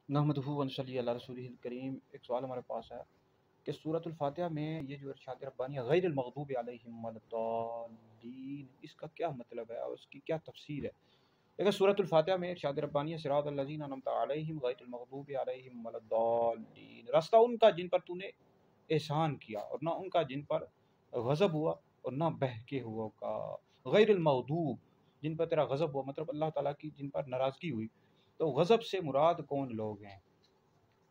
नहमदुहु व नसल्ली अला रसूलिहिल करीम। एक सवाल हमारे पास है कि सूरत अल-फातिहा में ये जो इरशाद रब्बानी गैरिल मग़दूबि अलैहिम वलद्दालीन, इसका क्या मतलब है और उसकी क्या तफसीर है? देखिए, सूरत अल-फातिहा में इरशाद रब्बानी सिरातल लज़ीना अनअमता अलैहिम गैरिल मग़दूबि अलैहिम वलद्दालीन, रास्ता उनका जिन पर तूने एहसान किया और ना उनका जिन पर गज़ब हुआ और ना बहके हुआ का। गैरिल मग़दूब, जिन पर तेरा गज़ब हुआ, मतलब अल्लाह ताला की जिन पर नाराज़गी हुई। तो गज़ब से मुराद कौन लोग हैं?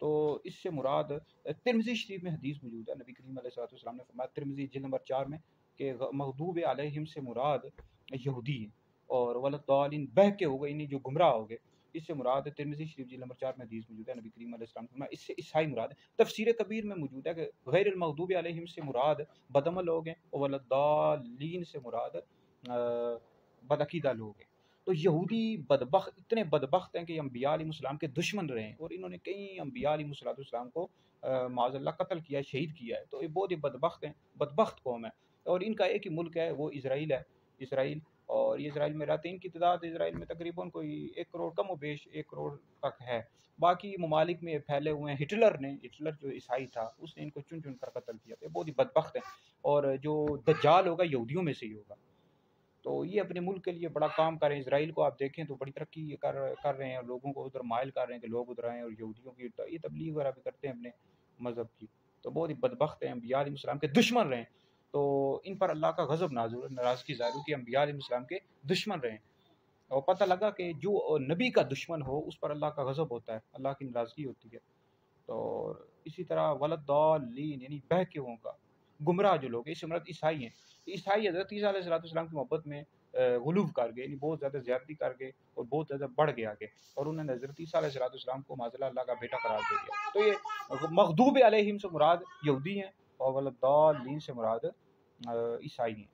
तो इससे मुराद तिरमिज़ी शरीफ में हदीस मौजूद है, नबी करीम अलैहिस्सलाम ने फरमाया तिरमिज़ी जिल्द नंबर 4 में कि मग़दूब अलैहिम से मुराद यहूदी है और वलद्दालिन बह के हो गए, यानी जो गुमराह हो गए। इससे मुराद तिरमिज़ी शरीफ जिल्द नंबर 4 में हदीस मौजूद है, नबी करीम अलैहिस्सलाम ने फरमाया इससे ईसाई मुराद है। तफसीर कबीर में मौजूद है कि गैरिल मग़दूब अलैहिम से मुराद बदअमल लोग हैं और वलद्दालिन से मुराद बदअकीदा लोग हैं। तो यहूदी बदबख्त, इतने बदबख्त हैं कि अम्बिया अलैहिस्सलाम के दुश्मन रहे हैं और इन्होंने कई अम्बिया अलैहिस्सलाम को माज़अल्लाह कत्ल किया है, शहीद किया है। तो ये बहुत ही बदबख्त हैं, बदबख्त कौम है। और इनका एक ही मुल्क है, वो इसराइल है, इसराइल। और ये इसराइल में रहते हैं, इनकी तादाद इसराइल में तकरीबन कोई 1 करोड़ कम व बेश 1 करोड़ तक है। बाकी ममालिक में फैले हुए हैं। हिटलर जो ईसाई था, उसने इनको चुन चुन कर कत्ल किया। तो बहुत ही बदबख्त है। और जो दज्जाल होगा यहूदियों में से ही होगा। तो ये अपने मुल्क के लिए बड़ा काम कर रहे हैं। इसराइल को आप देखें तो बड़ी तरक्की कर रहे हैं और लोगों को उधर माइल कर रहे हैं कि लोग उधर आएँ और यहूदियों की ये तबलीग वगैरह भी करते हैं अपने मज़हब की। तो बहुत ही बदबख्त हैं, अम्बिया अलैहिस्सलाम के दुश्मन रहे हैं। तो इन पर अल्लाह का गज़ब नाज़िल हुआ, नाराज़गी ज़ाहिर हुई कि अम्बिया अलैहिस्सलाम के दुश्मन रहे हैं। और पता लगा कि जो नबी का दुश्मन हो उस पर अल्लाह का गज़ब होता है, अल्लाह की नाराज़गी होती है। तो इसी तरह वलद्दालीन यानी बहके का गुमराह जो लोग हैं, इससे मुराद ईसाई हैं। ईसाई हज़रत ईसा अलैहिस्सलाम की मोहब्बत में गुलूव कर गए, यानी बहुत ज़्यादा ज़्यादती कर गए और बहुत ज़्यादा बढ़ गए आगे, और उन्होंने हज़रत ईसा अलैहिस्सलाम को माज़अल्लाह अल्लाह का बेटा करार दे दिया। तो ये मग़दूब अलैहिम से मुराद यहूदी हैं और वलद्दालीन से मुराद ईसाई हैं।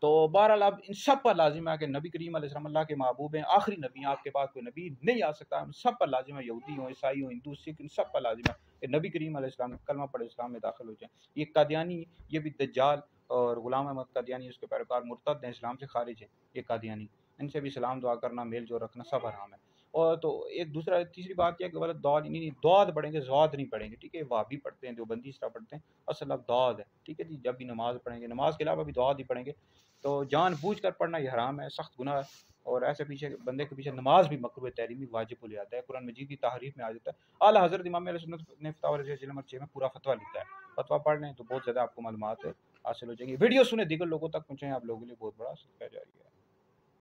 तो बहरहाल अब इन सब पर लाजिम है कि नबी करीम अलैहिस्सलाम अल्लाह के महबूब हैं, आखिरी नबी हैं, आपके पास कोई नबी नहीं आ सकता। हम सब पर लाजिम है, यहूदी हो, ईसाई हो, हिंदू, सिख, इन सब पर लाजिम है कि नबी करीम अलैहिस्सलाम कलमा पढ़े इस्लाम में दाखिल हो जाएँ। ये कादियानी, ये भी दज्जाल और गुलाम अहमद कादियानी उसके पैरोकार मुर्तद हैं, इस्लाम से खारिज है ये कादियानी। इनसे भी सलाम दुआ करना, मेल जोल रखना सब हराम है। और तो एक दूसरा तीसरी बात यह है कि गलत दौद नहीं, दौद पढ़ेंगे, ज़ौद नहीं पढ़ेंगे, ठीक है? वहाबी पढ़ते हैं, देवबंदी इस तरह पढ़ते हैं, असल अब दौद है, ठीक है जी? जब भी नमाज़ पढ़ेंगे, नमाज के अलावा भी दौद ही पढ़ेंगे। तो जानबूझकर पढ़ना ये हराम है, सख्त गुनाह है। और ऐसे पीछे बंदे के पीछे नमाज भी मकरूह तहरीमी वाजिब हो जाता है, कुरान मजीद की तहरीफ में आ जाता है। आला हज़रत इमाम अहले सुन्नत ने फतवा जिल्द नंबर 6 में पूरा फतवा लिखा है। फतवा पढ़ लें तो बहुत ज़्यादा आपको मालूमात हासिल हो जाएगी। वीडियो सुने, दीगर लोगों तक पहुँचाएँ, आप लोगों के लिए बहुत बड़ा सदका जारी है।